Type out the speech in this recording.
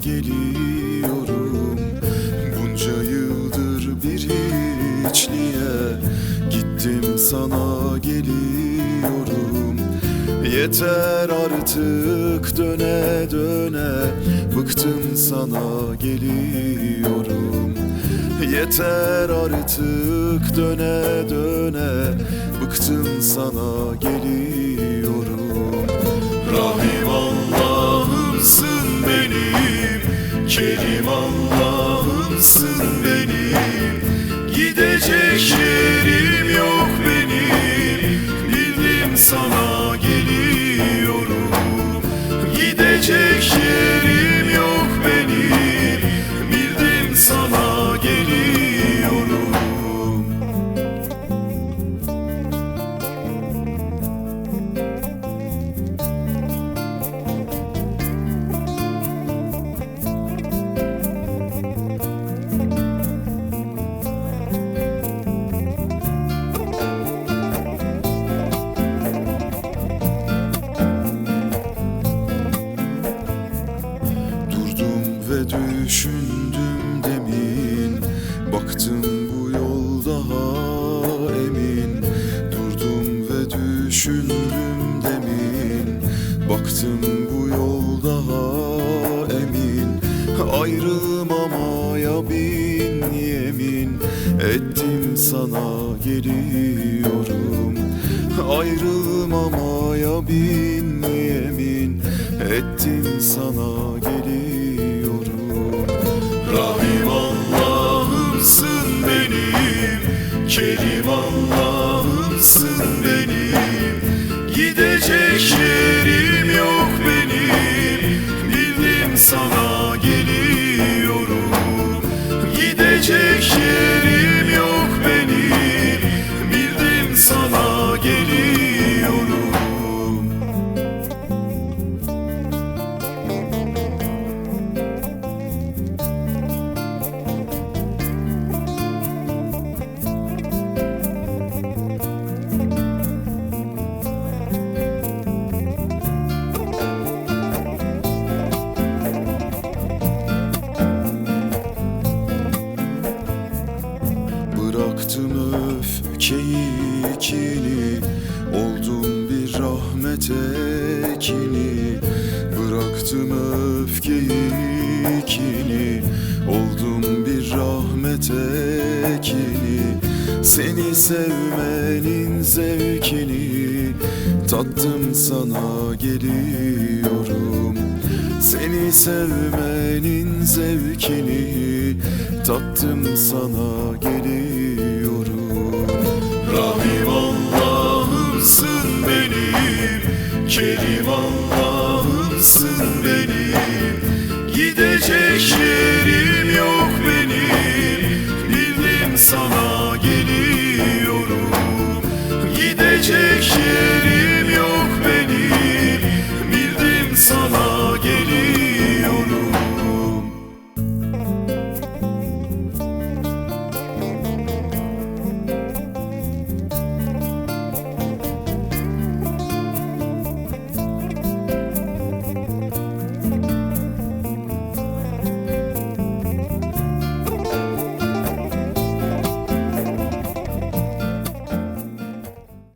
geliyorum. Bunca yıldır bir hiçliğe gittim, sana geliyorum. Yeter artık, döne döne bıktım, sana geliyorum. Yeter artık, döne döne bıktım, sana geliyorum. Rahim Allah'ımsın benim, Kerim Allah'ımsın benim. Gidecek yerim yok benim, bildim sana geliyorum. Gidecek yerim yok benim, bildim sana geliyorum. Düşündüm demin, baktım bu yol daha emin. Durdum ve düşündüm demin, baktım bu yol daha emin. Ayrılmamaya bin yemin ettim, sana geliyorum. Ayrılmamaya bin yemin ettim, sana geliyorum. Rahim Allah'ımsın benim, Kerim Allah'ımsın benim. Gidecek yerim yok benim, bildim sana geliyorum. Gidecek yerim yok benim, bildim sana geliyorum. Bıraktım öfkeyi kini, oldum bir rahmet ekini. Bıraktım öfkeyi kini, oldum bir rahmet ekini. Seni sevmenin zevkini tattım, sana geliyorum. Seni sevmenin zevkini tattım, sana geliyorum. Rahim Allah'ımsın benim, Kerim Allah'ımsın benim. Gidecek yerim yok benim, bildim sana